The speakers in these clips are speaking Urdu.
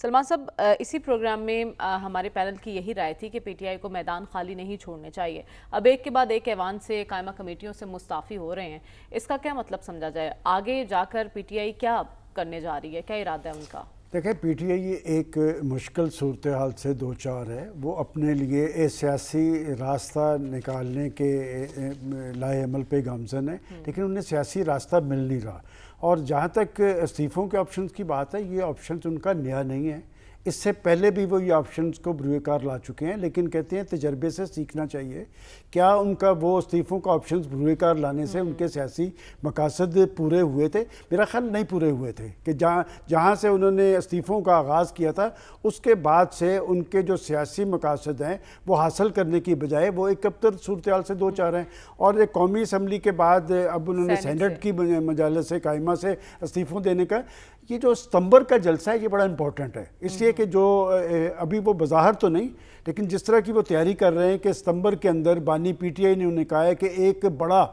سلمان صاحب، اسی پروگرام میں ہمارے پینل کی یہی رائے تھی کہ پی ٹی آئی کو میدان خالی نہیں چھوڑنے چاہیے۔ اب ایک کے بعد ایک ایوان سے قائمہ کمیٹیوں سے مستعفی ہو رہے ہیں، اس کا کیا مطلب سمجھا جائے؟ آگے جا کر پی ٹی آئی کیا کرنے جا رہی ہے؟ کیا ارادہ ہے ان کا؟ دیکھیں، پی ٹی آئی ایک مشکل صورتحال سے دوچار ہے۔ وہ اپنے لیے ایک سیاسی راستہ نکالنے کے لائے عمل پہ گامزن ہے، لیکن انہیں سیاسی راستہ مل نہیں رہا۔ اور جہاں تک استعفوں کے آپشنز کی بات ہے، یہ آپشنز ان کا نیا نہیں ہے۔ اس سے پہلے بھی وہ یہ آپشنز کو بروئے کار لا چکے ہیں، لیکن کہتے ہیں تجربے سے سیکھنا چاہیے۔ کیا ان کا وہ استعفوں کا آپشنز بروئے کار لانے سے ان کے سیاسی مقاصد پورے ہوئے تھے؟ میرا خیال نہیں پورے ہوئے تھے کہ جہاں سے انہوں نے استعفوں کا آغاز کیا تھا، اس کے بعد سے ان کے جو سیاسی مقاصد ہیں وہ حاصل کرنے کی بجائے وہ ایک ابتر صورتحال سے دو چار ہیں۔ اور ایک قومی اسمبلی کے بعد اب انہوں نے سینٹ کی مجالس قائمہ سے استعفوں دینے کا، یہ جو ستمبر کا جلسہ ہے یہ بڑا امپورٹنٹ ہے، اس لیے کہ جو ابھی وہ بظاہر تو نہیں، لیکن جس طرح کی وہ تیاری کر رہے ہیں کہ ستمبر کے اندر بانی پی ٹی آئی نے انہیں کہا ہے کہ ایک بڑا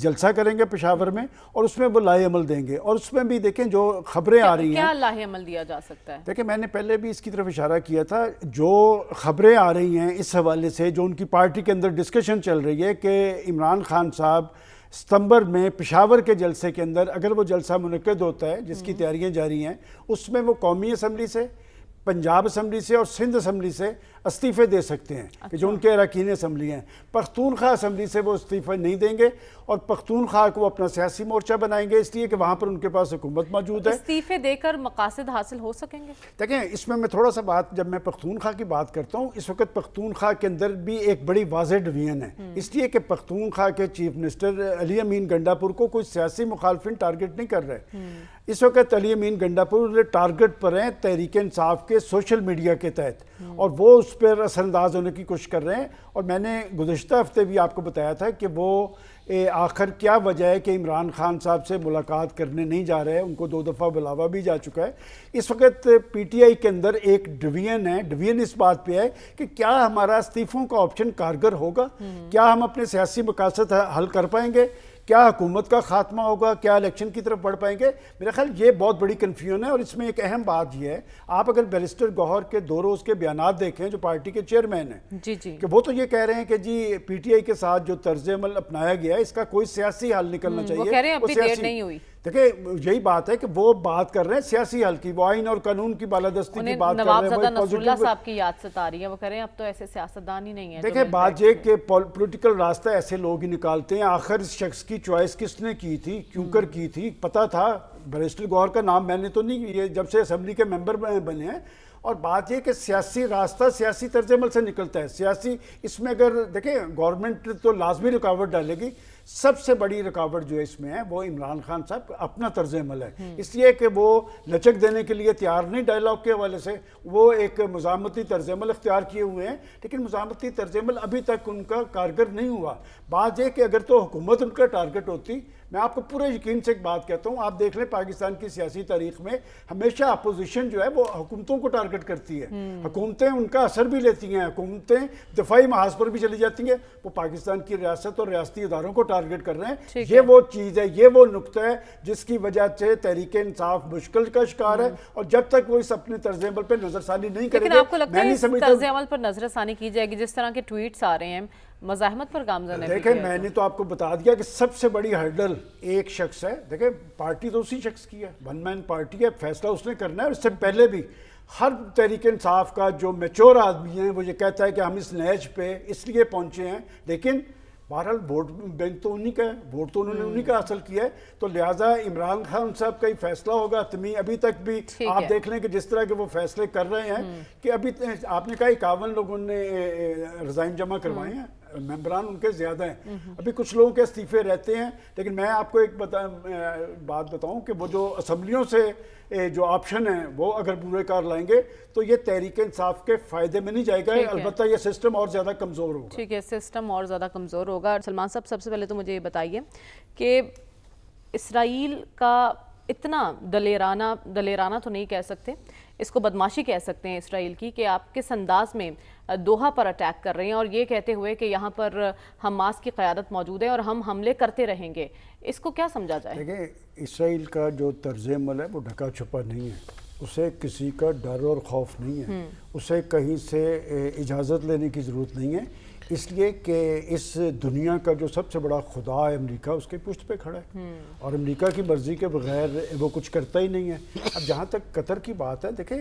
جلسہ کریں گے پشاور میں اور اس میں وہ لائے عمل دیں گے۔ اور اس میں بھی دیکھیں جو خبریں آ رہی ہیں، کیا لائے عمل دیا جا سکتا ہے؟ دیکھیں، میں نے پہلے بھی اس کی طرف اشارہ کیا تھا، جو خبریں آ رہی ہیں اس حوالے سے، جو ان کی پارٹی کے اندر ڈسکشن چل رہی ہے کہ عمران خان صاحب ستمبر میں پشاور کے جلسے کے اندر اگر وہ جلسہ منعقد ہوتا ہے جس کی تیاریاں جاری ہیں، اس میں وہ قومی اسمبلی سے، پنجاب اسمبلی سے اور سندھ اسمبلی سے استعفے دے سکتے ہیں کہ جو ان کے اراکین اسمبلی ہیں۔ پختونخوا اسمبلی سے وہ استعفے نہیں دیں گے اور پختونخوا کو اپنا سیاسی مورچہ بنائیں گے، اس لیے کہ وہاں پر ان کے پاس حکومت موجود ہے۔ استعفے دے کر مقاصد حاصل ہو سکیں گے؟ دیکھیں، اس میں تھوڑا سا بات، جب میں پختونخوا کی بات کرتا ہوں، اس وقت پختونخوا کے اندر بھی ایک بڑی واضح ڈویژن ہے، اس لیے کہ پختونخوا کے چیف منسٹر علی امین گنڈاپور کو کوئی سیاسی مخالفین ٹارگٹ نہیں کر رہے۔ اس وقت علی امین گنڈاپور ٹارگٹ پر ہیں تحریک انصاف کے سوشل میڈیا کے تحت، اور وہ اس پر اثر انداز ہونے کی کوشش کر رہے ہیں۔ اور میں نے گزشتہ ہفتے بھی آپ کو بتایا تھا کہ وہ آخر کیا وجہ ہے کہ عمران خان صاحب سے ملاقات کرنے نہیں جا رہے ہیں، ان کو 2 دفعہ بلاوا بھی جا چکا ہے۔ اس وقت پی ٹی آئی کے اندر ایک ڈویژن ہے، ڈویژن اس بات پہ ہے کہ کیا ہمارا استعفوں کا آپشن کارگر ہوگا، کیا ہم اپنے سیاسی مقاصد حل کر پائیں گے، کیا حکومت کا خاتمہ ہوگا، کیا الیکشن کی طرف بڑھ پائیں گے۔ میرا خیال یہ بہت بڑی کنفیوژن ہے۔ اور اس میں ایک اہم بات یہ ہے، آپ اگر بیرسٹر گوہر کے 2 روز کے بیانات دیکھیں، جو پارٹی کے چیئرمین ہیں، کہ وہ تو یہ کہہ رہے ہیں کہ جی پی ٹی آئی کے ساتھ جو طرز عمل اپنایا گیا ہے اس کا کوئی سیاسی حل نکلنا چاہیے۔ وہ کہہ رہے ہیں ابھی دیر نہیں ہوئی۔ دیکھیں، یہی بات ہے کہ وہ بات کر رہے ہیں سیاسی حل کی، وہ آئین اور قانون کی بالادستی کی بات کر رہے ہیں۔ نواب نصر اللہ صاحب کی یاد ستا رہی ہے، وہ کہہ رہے ہیں اب تو ایسے سیاستدان ہی نہیں ہیں۔ دیکھیں، بات یہ کہ پولیٹیکل راستہ ایسے لوگ ہی نکالتے ہیں۔ آخر اس شخص کی چوائس کس نے کی تھی، کیوں کر کی تھی، پتہ تھا؟ بیرسٹر گوہر کا نام میں نے تو نہیں، یہ جب سے اسمبلی کے ممبر بنے ہیں۔ اور بات یہ کہ سیاسی راستہ سیاسی طرز عمل سے نکلتا ہے۔ سیاسی اس میں اگر دیکھیں، گورنمنٹ تو لازمی رکاوٹ ڈالے گی، سب سے بڑی رکاوٹ جو اس میں ہے وہ عمران خان صاحب اپنا طرز عمل ہے، اس لیے کہ وہ لچک دینے کے لیے تیار نہیں ڈائیلاگ کے حوالے سے، وہ ایک مزاحمتی طرز عمل اختیار کیے ہوئے ہیں، لیکن مزاحمتی طرز عمل ابھی تک ان کا کارگر نہیں ہوا۔ بات یہ کہ اگر تو حکومت ان کا ٹارگٹ ہوتی، میں آپ کو پورے یقین سے ایک بات کہتا ہوں، آپ دیکھ لیں پاکستان کی سیاسی تاریخ میں ہمیشہ اپوزیشن جو ہے وہ حکومتوں کو ٹارگٹ کرتی ہے، حکومتیں ان کا اثر بھی لیتی ہیں، حکومتیں دفاعی محاذ پر بھی چلی جاتی ہیں، وہ پاکستان کی ریاست اور ریاستی اداروں کو ٹارگٹ کر رہے ہیں۔ یہ وہ چیز ہے، یہ وہ نقطہ ہے جس کی وجہ سے تحریک انصاف مشکل کا شکار ہے، اور جب تک وہ اس اپنے طرز عمل پہ نظر ثانی نہیں کرے گا، لیکن آپ کو لگتا ہے اس طرز عمل پر نظر ثانی کی جائے گی؟ جس طرح کے ٹویٹس آ رہے ہیں مزاحمت پر گامزن ہے۔ دیکھیں، میں نے تو آپ کو بتا دیا کہ سب سے بڑی ہرڈل ایک شخص ہے۔ دیکھیں، پارٹی تو اسی شخص کی ہے، ون مین پارٹی ہے، فیصلہ اس نے کرنا ہے۔ اور اس سے پہلے بھی ہر تحریک انصاف کا جو میچور آدمی ہے وہ یہ کہتا ہے کہ ہم اس نہج پہ اس لیے پہنچے ہیں، لیکن بہرحال ووٹ بینک تو انہی کا ہے، ووٹ تو انہوں نے انہی کا حاصل کیا ہے، تو لہٰذا عمران خان صاحب کا ہی فیصلہ ہوگا حتمی۔ ابھی تک بھی آپ دیکھ لیں کہ جس طرح کے وہ فیصلے کر رہے ہیں کہ ابھی آپ نے کہا 51 لوگوں نے رضائم جمع کروائے ہیں، ممبران ان کے زیادہ ہیں، ابھی کچھ لوگوں کے استعفے رہتے ہیں۔ لیکن میں آپ کو ایک بات بتاؤں کہ وہ جو اسمبلیوں سے جو آپشن ہیں وہ اگر بروئے کار لائیں گے تو یہ تحریک انصاف کے فائدے میں نہیں جائے گا، البتہ یہ سسٹم اور زیادہ کمزور ہوگا۔ ٹھیک ہے، سسٹم اور زیادہ کمزور ہوگا۔ سلمان صاحب، سب سے پہلے تو مجھے یہ بتائیے کہ اسرائیل کا اتنا دلیرانہ تو نہیں کہہ سکتے، اس کو بدماشی کہہ سکتے ہیں اسرائیل کی، کہ آپ کس انداز میں دوحہ پر اٹیک کر رہے ہیں اور یہ کہتے ہوئے کہ یہاں پر حماس کی قیادت موجود ہے اور ہم حملے کرتے رہیں گے، اس کو کیا سمجھا جائے؟ دیکھیں، اسرائیل کا جو طرز عمل ہے وہ ڈھکا چھپا نہیں ہے، اسے کسی کا ڈر اور خوف نہیں ہے، اسے کہیں سے اجازت لینے کی ضرورت نہیں ہے، اس لیے کہ اس دنیا کا جو سب سے بڑا خدا ہے امریکہ، اس کے پشت پہ کھڑا ہے اور امریکہ کی مرضی کے بغیر وہ کچھ کرتا ہی نہیں ہے۔ اب جہاں تک قطر کی بات ہے، دیکھیں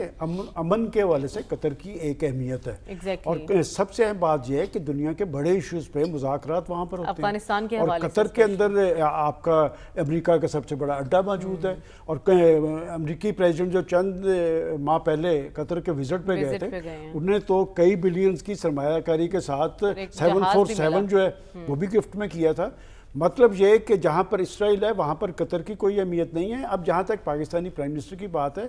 امن کے حوالے سے قطر کی ایک اہمیت ہے، اور سب سے اہم بات یہ ہے کہ دنیا کے بڑے ایشوز پہ مذاکرات وہاں پر ہوتے ہیں، افغانستان کے اور حوالے قطر کے اندر آپ کا امریکہ کا سب سے بڑا اڈا موجود ہے، اور امریکی پریزیڈنٹ جو چند ماہ پہلے قطر کے وزٹ پہ گئے تھے، انہوں نے تو کئی بلینز کی سرمایہ کاری کے ساتھ 747 جو ہے وہ بھی گفٹ میں کیا تھا۔ مطلب یہ کہ جہاں پر اسرائیل ہے وہاں پر قطر کی کوئی اہمیت نہیں ہے۔ اب جہاں تک پاکستانی پرائم منسٹر کی بات ہے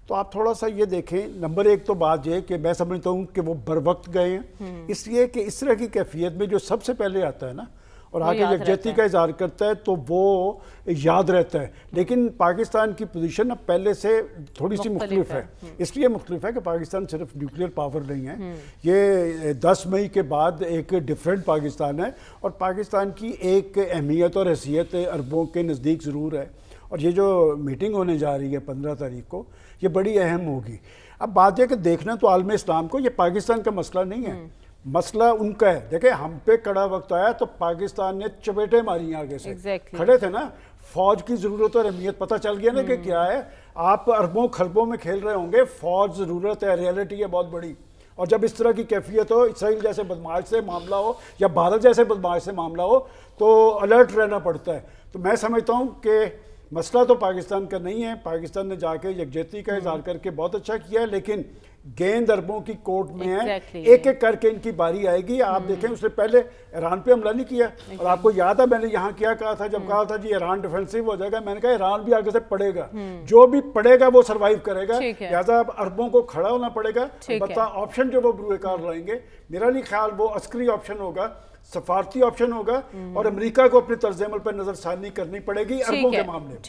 تو آپ تھوڑا سا یہ دیکھیں، نمبر ایک تو بات یہ کہ میں سمجھتا ہوں کہ وہ بر وقت گئے ہیں، اس لیے کہ اس طرح کی کیفیت میں جو سب سے پہلے آتا ہے نا اور آگے یکجہتی کا اظہار کرتا ہے تو وہ یاد رہتا ہے، لیکن پاکستان کی پوزیشن اب پہلے سے تھوڑی سی مختلف ہے، اس لیے مختلف ہے کہ پاکستان صرف نیوکلیئر پاور نہیں ہے، یہ 10 مئی کے بعد ایک ڈیفرنٹ پاکستان ہے، اور پاکستان کی ایک اہمیت اور حیثیت عربوں کے نزدیک ضرور ہے، اور یہ جو میٹنگ ہونے جا رہی ہے 15 تاریخ کو، یہ بڑی اہم ہوگی۔ اب بات یہ کہ دیکھنا تو عالم اسلام کو، یہ پاکستان کا مسئلہ نہیں ہے، مسئلہ ان کا ہے۔ دیکھیں ہم پہ کڑا وقت آیا تو پاکستان نے چپیٹیں ماری آگے سے، کھڑے تھے نا، فوج کی ضرورت اور اہمیت پتہ چل گیا نا کہ کیا ہے، آپ اربوں خربوں میں کھیل رہے ہوں گے، فوج ضرورت ہے، ریئلٹی ہے بہت بڑی، اور جب اس طرح کی کیفیت ہو، اسرائیل جیسے بدماش سے معاملہ ہو یا بھارت جیسے بدماش سے معاملہ ہو تو الرٹ رہنا پڑتا ہے۔ تو میں سمجھتا ہوں کہ مسئلہ تو پاکستان کا نہیں ہے، پاکستان نے جا کے یکجہتی کا اظہار کر کے بہت اچھا کیا ہے، لیکن گیند اربوں کی کورٹ میں ہے، ایک ایک کر کے ان کی باری آئے گی۔ آپ دیکھیں اس نے پہلے ایران پہ حملہ نہیں کیا، اور آپ کو یاد ہے میں نے یہاں کیا کہا تھا، جب کہا تھا جی ایران ڈیفینسو ہو جائے گا، میں نے کہا ایران بھی آگے سے پڑے گا، جو بھی پڑے گا وہ سروائیو کرے گا، لہٰذا اب اربوں کو کھڑا ہونا پڑے گا۔ البتہ آپشن جو وہ بروئے کار لائیں گے، میرا نہیں خیال وہ عسکری آپشن ہوگا، سفارتی آپشن ہوگا، اور امریکہ کو اپنے طرز عمل پر نظر ثانی کرنی پڑے گی اربوں کے معاملے میں۔